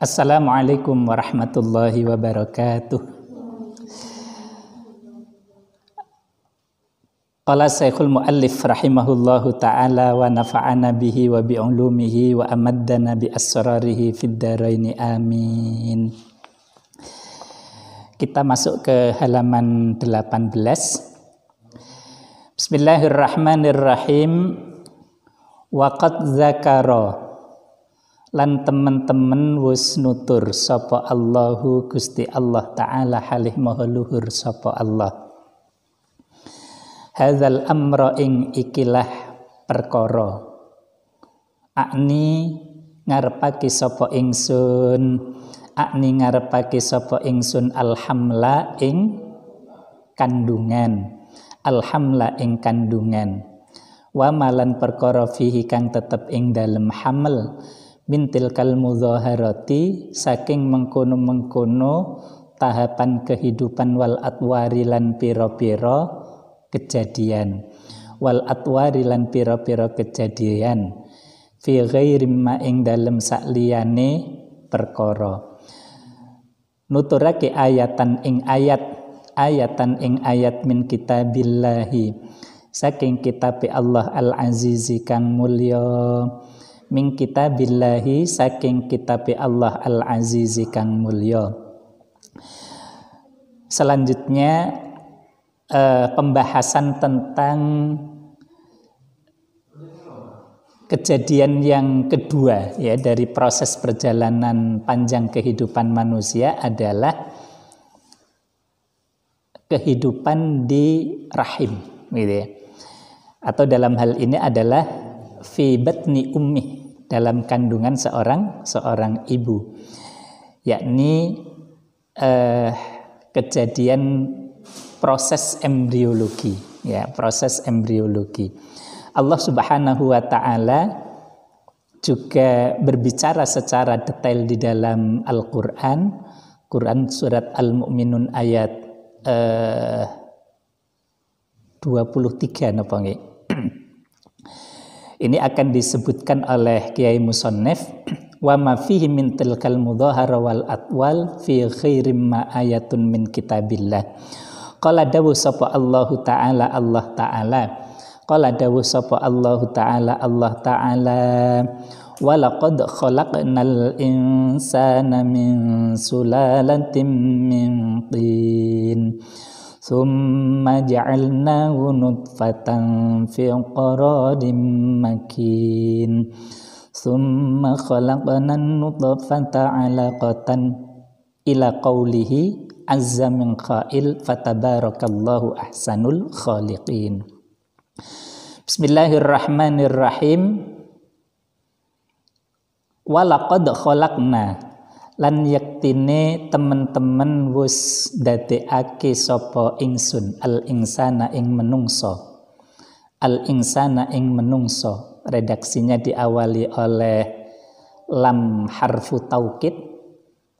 Assalamualaikum warahmatullahi wabarakatuh. Qala Syekhul Muallif rahimahullahu ta'ala wa nafa'ana bihi wa bi'ulumihi wa amaddana bi asrarihi fid dharaini amin. Kita masuk ke halaman 18. Bismillahirrahmanirrahim. Wa qad dzakara lan temen-temen wis nutur sapa Allahu Gusti Allah Ta'ala halih maha luhur sapa Allah. Hadzal amra ing ikilah perkara. Akni ngarepake sapa ingsun, alhamla ing kandungan. Alhamla ing kandungan. Wa malan perkara fihi kang tetep ing dalem hamil. Mintil kal mudzaharati saking mengkono-mengkono tahapan kehidupan wal atwari lan pira-pira kejadian fi ghairi ma ing dalem sakliyane perkara. Nuturake ayatan ing ayat min kitabillahi saking kitab Allah al-azizi kang mulya. Min kitabillahi saking kitab Allah al-azizi kang mulya. Selanjutnya pembahasan tentang kejadian yang kedua ya dari proses perjalanan panjang kehidupan manusia adalah kehidupan di rahim gitu ya. Atau dalam hal ini adalah fi batni ummi, dalam kandungan seorang ibu, yakni kejadian proses embriologi ya, proses embriologi. Allah Subhanahu wa taala juga berbicara secara detail di dalam Al-Qur'an, surat Al-Mu'minun ayat 23 napa nggih. Ini akan disebutkan oleh Kiai Musannif wa ma fihi min tilkal mudhahara wal atwal fi ghairi ma ayatun min kitabillah. Qala dawu sapa Allah Ta'ala qala dawu sapa Allah Ta'ala wa laqad khalaqnal insana min sulalatin min tin Thumma ja'alnahu nutfatan fi qararin makin. Thumma khalaqnan nutfata 'alaqatan ila qawlihi azza min qail fatabarakallahu ahsanul khaliqin. Bismillahirrahmanirrahim. Wa laqad khalaqna lan yaktine temen-temen wis dadekake sapa ingsun al insana ing menungso. Redaksinya diawali oleh lam harfu taukid,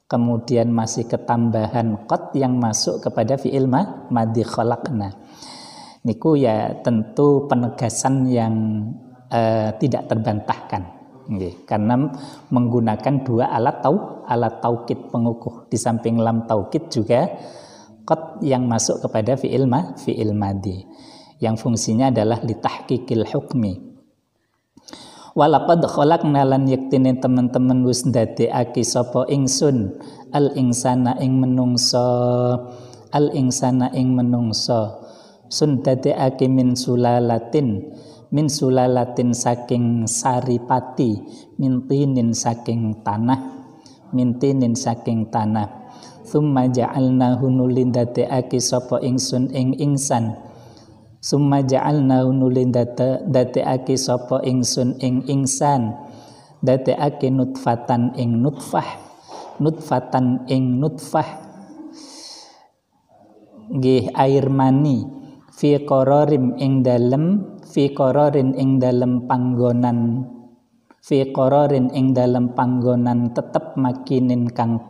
kemudian masih ketambahan qad yang masuk kepada fi'il madhi khalaqna. Niku ya tentu penegasan yang tidak terbantahkan. Karena menggunakan dua alat taukid pengukuh. Di samping lam taukid juga qad yang masuk kepada fi'il madhi yang fungsinya adalah litahqiqil hukmi. Walaqad khalaqna lan yaktine teman-teman wis ndadekake sapa ingsun al insana ing menungso sun dadekake min sulalatin saking saripati mintinin saking tanah summa ja'alnahu nulindadekake sapa ingsun ing insan dadekake nutfatan ing nutfah nggih air mani fi qararin ing dalem panggonan tetep makinin kang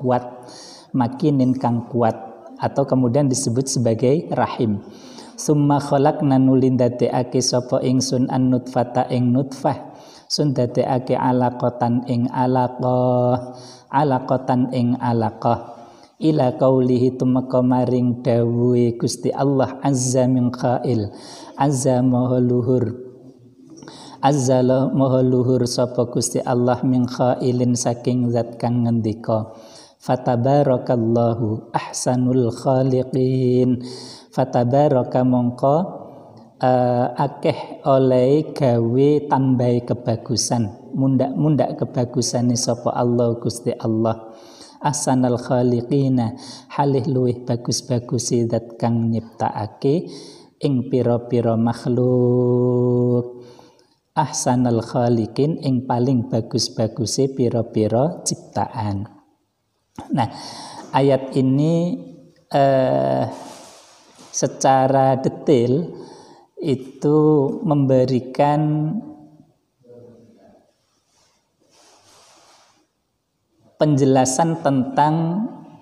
kuat atau kemudian disebut sebagai rahim. Summa khalaqna nulindadekake sapa ingsun an nutfata ing nutfah sun dadekake alaqatan ing alaqah ila qaulihi tumeka maring dawuhe Gusti Allah azza min qail azza maha luhur sapa Gusti Allah min qailin saking zat kang ngendika fatabarakallahu ahsanul khaliqin fatabaraka mongko akeh oleh gawe tambahi kebagusan mundak kebagusane sapa Allah Gusti Allah ahsanal khaliqina halih luwih bagus-bagusi zat kang nyiptakake ing pira-pira makhluk ahsanal khaliqin ing paling bagus-bagusi pira-pira ciptaan. Nah, ayat ini secara detail itu memberikan penjelasan tentang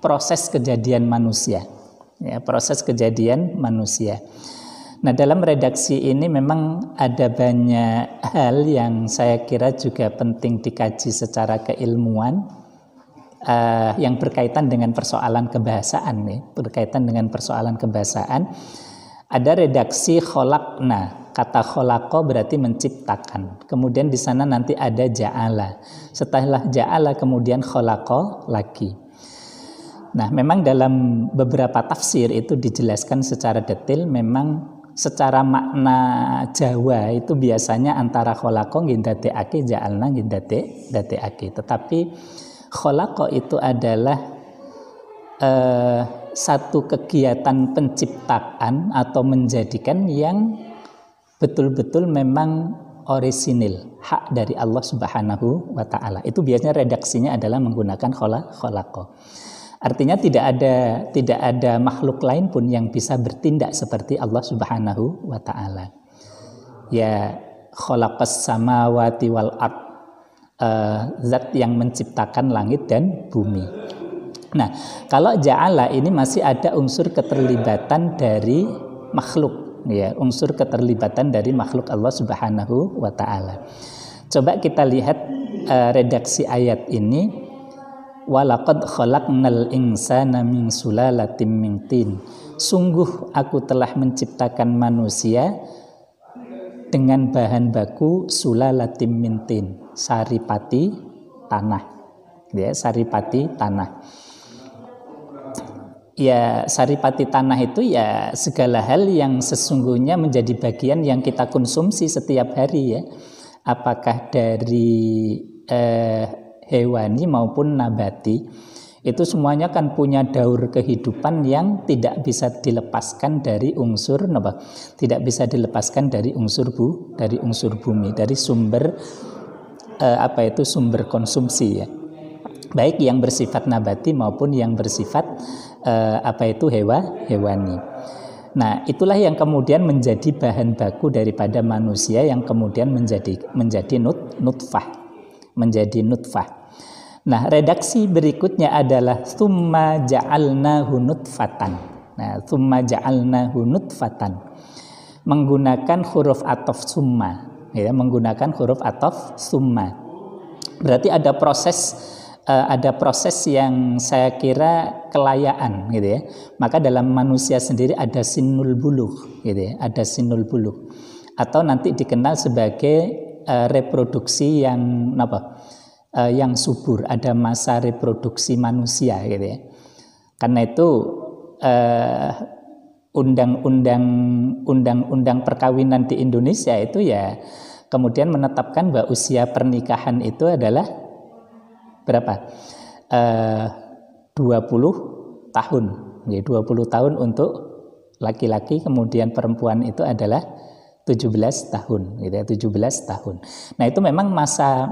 proses kejadian manusia, ya, proses kejadian manusia. Nah, dalam redaksi ini memang ada banyak hal yang saya kira juga penting dikaji secara keilmuan, yang berkaitan dengan persoalan kebahasaan, ya, berkaitan dengan persoalan kebahasaan. Ada redaksi kholakna, kata kholako berarti menciptakan. Kemudian di sana nanti ada ja'ala. Setelah ja'ala kemudian kholako lagi. Nah, memang dalam beberapa tafsir itu dijelaskan secara detail. Memang secara makna Jawa itu biasanya antara kholako ngindateake, ja'alna ngindateake. Tetapi kholako itu adalah satu kegiatan penciptaan atau menjadikan yang betul-betul memang orisinil, hak dari Allah Subhanahu wa Ta'ala. Itu biasanya redaksinya adalah menggunakan kholako. Artinya tidak ada makhluk lain pun yang bisa bertindak seperti Allah Subhanahu wa Ta'ala. Ya khalaqas samawati wal ard, zat yang menciptakan langit dan bumi. Nah, kalau ja'ala ini masih ada unsur keterlibatan dari makhluk, ya, unsur keterlibatan dari makhluk Allah Subhanahu wa Ta'ala. Coba kita lihat redaksi ayat ini. Walaqad khalaqnal insana min sulalatin min tin. Sungguh aku telah menciptakan manusia dengan bahan baku sulalatin min tin, saripati tanah. Ya, saripati tanah. Ya, saripati tanah itu ya segala hal yang sesungguhnya menjadi bagian yang kita konsumsi setiap hari, ya. Apakah dari hewani maupun nabati, itu semuanya kan punya daur kehidupan yang tidak bisa dilepaskan dari unsur tidak bisa dilepaskan dari unsur bumi, dari sumber sumber konsumsi, ya. Baik yang bersifat nabati maupun yang bersifat hewani. Nah, itulah yang kemudian menjadi bahan baku daripada manusia yang kemudian menjadi nutfah. Nah, redaksi berikutnya adalah tsumma ja'alnahu nutfatan. Nah, tsumma ja'alnahu nutfatan menggunakan huruf ataf summa, ya, menggunakan huruf ataf summa. Berarti ada proses yang saya kira kelayaan, gitu ya. Maka dalam manusia sendiri ada sinul bulugh, gitu ya, ada sinul bulugh, atau nanti dikenal sebagai reproduksi yang yang subur, ada masa reproduksi manusia, gitu ya. Karena itu undang-undang perkawinan di Indonesia itu ya kemudian menetapkan bahwa usia pernikahan itu adalah berapa? 20 tahun. Ya, 20 tahun untuk laki-laki, kemudian perempuan itu adalah 17 tahun, gitu ya, 17 tahun. Nah, itu memang masa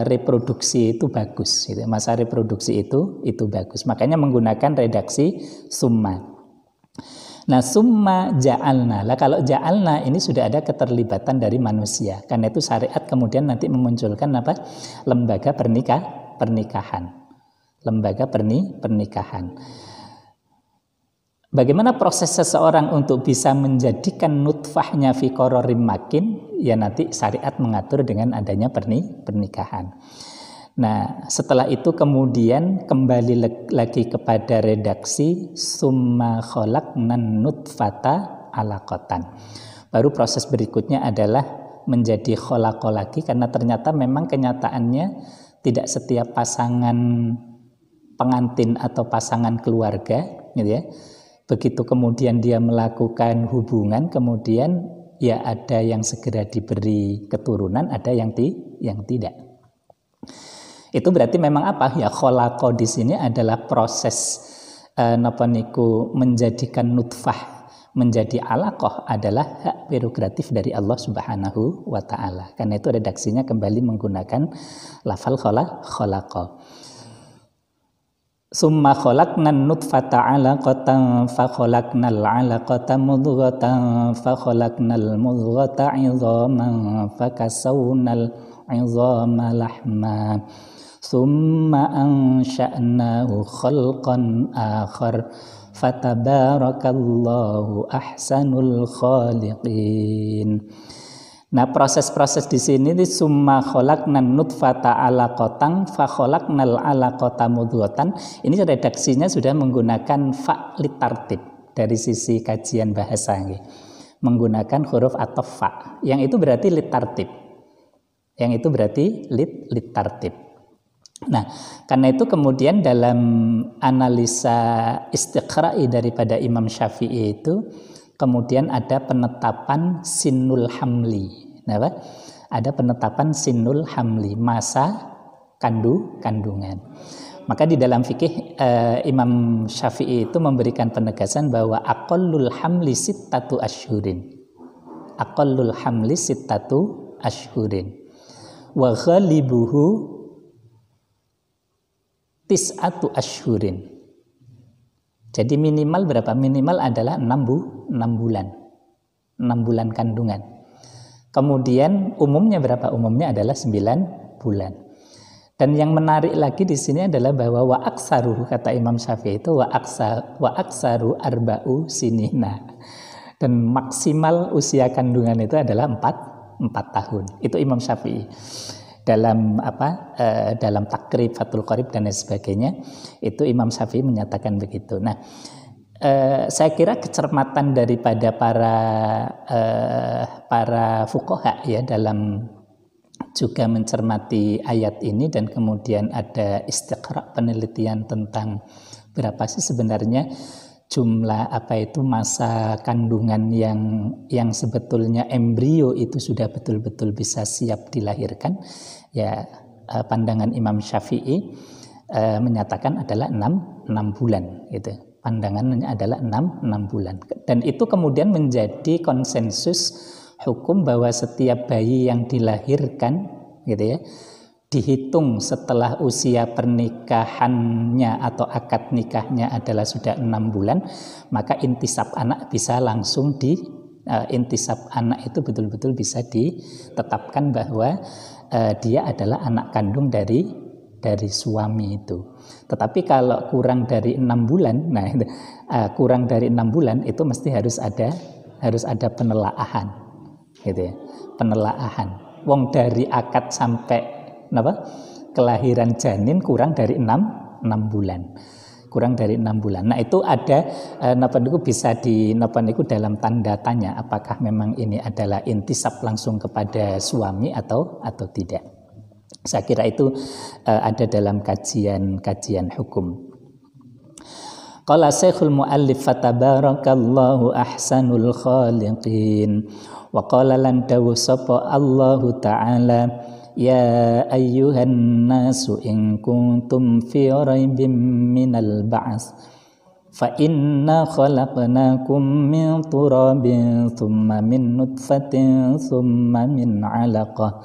reproduksi itu bagus, gitu. Masa reproduksi itu bagus. Makanya menggunakan redaksi summa. Nah, summa ja'alna. Lah kalau ja'alna ini sudah ada keterlibatan dari manusia. Karena itu syariat kemudian nanti memunculkan lembaga pernikahan. Lembaga pernikahan. Bagaimana proses seseorang untuk bisa menjadikan nutfahnya fi qararim makin, ya nanti syariat mengatur dengan adanya pernikahan. Nah, setelah itu kemudian kembali lagi kepada redaksi summa khalaqnan nutfata alaqatan. Baru proses berikutnya adalah menjadi khalaqa lagi, karena ternyata memang kenyataannya tidak setiap pasangan pengantin atau pasangan keluarga gitu ya. Begitu kemudian dia melakukan hubungan, kemudian ya ada yang segera diberi keturunan, ada yang tidak. Itu berarti memang apa? Ya khalaqa di sini adalah proses menjadikan nutfah menjadi alaqah adalah hak prerogatif dari Allah Subhanahu wa taala. Karena itu redaksinya kembali menggunakan lafal khalaqa. Summa khalaqnan nutfata 'alaqatan fa khalaqnal 'alaqata mudghatan fa khalaqnal mudghata 'idhaman fa kasawnal 'idhama lahma summa ansha'nahu khalqan akhar fatabarakallahu ahsanul khaliqin. Nah, proses-proses di sini di summa khalaqnan nutfata 'alaqatan fa khalaqnal 'alaqata mudghatan. Ini redaksinya sudah menggunakan fa litartib dari sisi kajian bahasa nggih. Menggunakan huruf atau fa. Yang itu berarti litartib. Yang itu berarti litartib. Nah, karena itu kemudian dalam analisa istiqra'i daripada Imam Syafi'i itu kemudian ada penetapan sinul hamli. Nah, ada penetapan sinul hamli, masa kandungan. Maka di dalam fikih Imam Syafi'i itu memberikan penegasan bahwa aqallul hamli sittatu asyhurin. Aqallul hamli sittatu asyhurin. Wa ghalibuhu tis'atu asyhurin. Jadi minimal berapa? Minimal adalah 6 bulan. 6 bulan kandungan. Kemudian umumnya berapa? Umumnya adalah 9 bulan. Dan yang menarik lagi di sini adalah bahwa wa aksaru, kata Imam Syafi'i itu wa aksaru arba'u sinina. Dan maksimal usia kandungan itu adalah 4 tahun. Itu Imam Syafi'i. Dalam dalam takrib, Fathul Qorib dan lain sebagainya, itu Imam Syafi'i menyatakan begitu. Nah, saya kira kecermatan daripada para fuqaha ya dalam juga mencermati ayat ini, dan kemudian ada istiqra' penelitian tentang berapa sih sebenarnya jumlah masa kandungan yang sebetulnya embrio itu sudah betul-betul bisa siap dilahirkan. Ya, pandangan Imam Syafi'i menyatakan adalah 6 bulan gitu. Pandangannya adalah 6 bulan. Dan itu kemudian menjadi konsensus hukum bahwa setiap bayi yang dilahirkan gitu ya, dihitung setelah usia pernikahannya atau akad nikahnya adalah sudah 6 bulan, maka intisab anak bisa langsung intisab anak itu betul-betul bisa ditetapkan bahwa dia adalah anak kandung dari suami itu. Tetapi kalau kurang dari 6 bulan, kurang dari 6 bulan itu mesti harus ada penelaahan, gitu ya, penelaahan. Wong dari akad sampai kelahiran janin kurang dari 6 bulan. Kurang dari 6 bulan. Nah, itu ada bisa dalam tanda tanya apakah memang ini adalah intisab langsung kepada suami atau tidak. Saya kira itu ada dalam kajian hukum. Qala Syekhul Muallif fatabarakallahu ahsanul khaliqin. Wa qala lan dawuh sapa Allahu ta'ala ya ayyuhan nasu in kuntum fi raibin minal ba'ts fa inna khalaqnakum min turabin thumma min nutfatin thumma min 'alaqah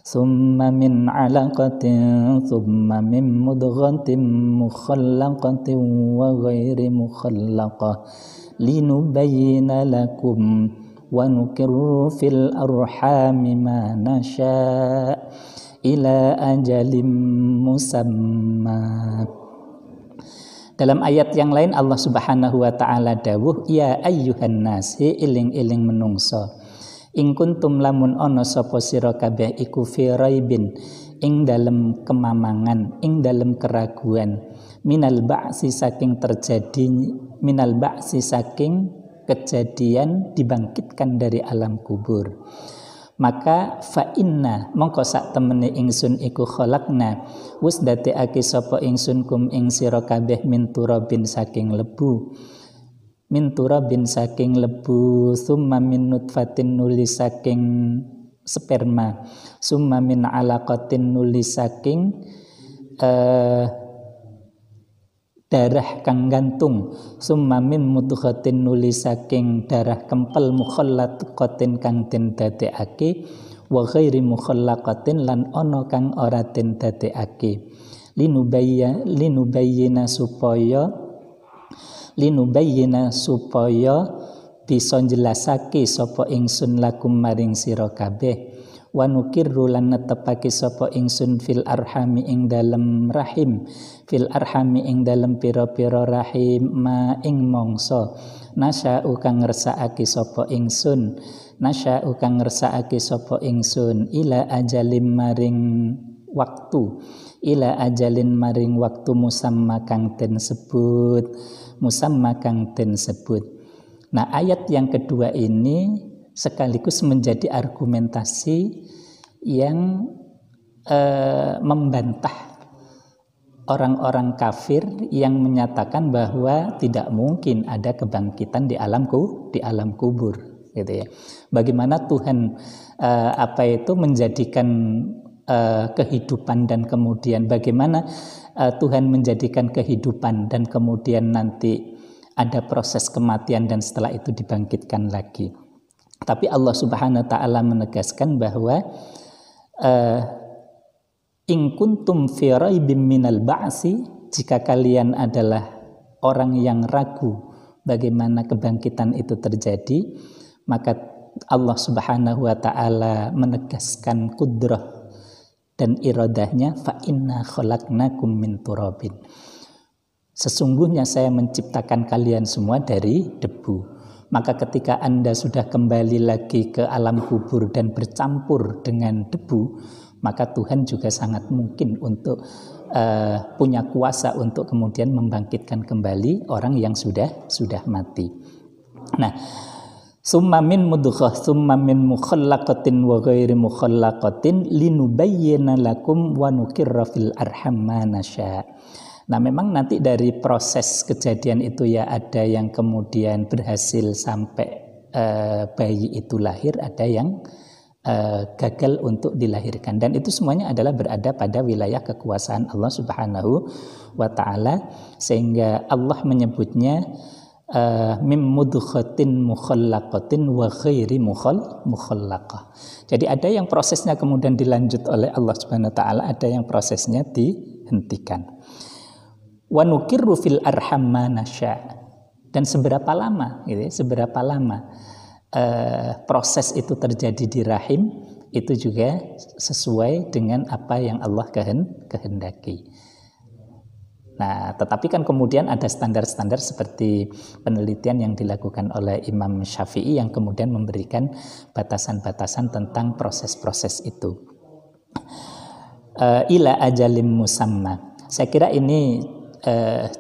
thumma min 'alaqatin thumma min mudghatin mukhallaqatin wa ghairi mukhallaqah linubayyina lakum wa nukirru fil arhami ma nasha ila ajalim musamma. Dalam ayat yang lain Allah Subhanahu wa taala dawuh ya ayyuhan nas, iling-iling menungso. ing kuntum lamun ana sapa sira kabeh iku fi raibin ing dalem kemamangan, ing dalem keraguan, minal ba'si saking kejadian dibangkitkan dari alam kubur. Maka fa inna mongko sak temene ingsun iku khalaqna wis dadekake sapa ingsun kum ing sira kabeh min turabin saking lebu, summa min nutfatin nuli saking sperma, summa min alaqatin nuli saking darah kang gantung, summa min mudghatin nuli saking darah kempel mukhallaqatin kang den dadekake, wa ghairi mukhallaqatin lan ana kang ora den dadekake, linubayyina supaya bisa jelasake sapa ingsun lakum maring sira kabeh, wa nukirru lan netepake sapa ingsun fil arhami ing dalem pira-pira rahim ma ing mangsa nasya'u kang ngersakake sapa ingsun ila ajalin maring waktu musamma kang den sebut. Nah, ayat yang kedua ini sekaligus menjadi argumentasi yang membantah orang-orang kafir yang menyatakan bahwa tidak mungkin ada kebangkitan di alam kubur, gitu ya. Bagaimana Tuhan menjadikan kehidupan dan kemudian bagaimana Tuhan menjadikan kehidupan dan kemudian nanti ada proses kematian dan setelah itu dibangkitkan lagi. Tapi Allah Subhanahu wa taala menegaskan bahwa in kuntum fi raibim minal ba'si, jika kalian adalah orang yang ragu bagaimana kebangkitan itu terjadi, maka Allah Subhanahu wa taala menegaskan kudrah dan iradahnya, fa inna khalaqnakum min turabin. Sesungguhnya saya menciptakan kalian semua dari debu. Maka ketika Anda sudah kembali lagi ke alam kubur dan bercampur dengan debu, maka Tuhan juga sangat mungkin untuk punya kuasa untuk kemudian membangkitkan kembali orang yang sudah mati. Nah, summa min mudghah summa min mukhallaqatin wa ghairi mukhallaqatin linubayyana lakum wa nukirra fil arham ma nasya. Nah, memang nanti dari proses kejadian itu ya ada yang kemudian berhasil sampai bayi itu lahir, ada yang gagal untuk dilahirkan, dan itu semuanya adalah berada pada wilayah kekuasaan Allah Subhanahu wa taala, sehingga Allah menyebutnya mim mudghatin mukhallaqatin wa ghairi mukhallaqah. Jadi ada yang prosesnya kemudian dilanjut oleh Allah Subhanahu wa taala, ada yang prosesnya dihentikan. Wa nukirru fil arham ma nasya. Dan seberapa lama proses itu terjadi di rahim, itu juga sesuai dengan apa yang Allah kehendaki. Nah, tetapi kan kemudian ada standar-standar seperti penelitian yang dilakukan oleh Imam Syafi'i yang kemudian memberikan batasan-batasan tentang proses-proses itu. Ila ajalim musamma. Saya kira ini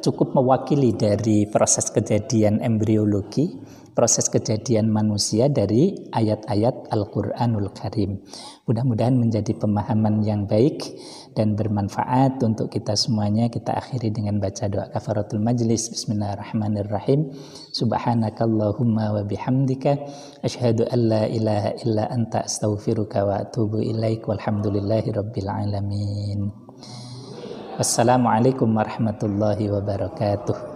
cukup mewakili dari proses kejadian embriologi, proses kejadian manusia dari ayat-ayat Al-Quranul Karim. Mudah-mudahan menjadi pemahaman yang baik dan bermanfaat untuk kita semuanya. Kita akhiri dengan baca doa kafaratul majlis. Bismillahirrahmanirrahim. Subhanakallahumma wa bihamdika asyhadu an la ilaha illa anta astaghfiruka wa atubu ilaik. Walhamdulillahi rabbil alamin. Wassalamualaikum warahmatullahi wabarakatuh.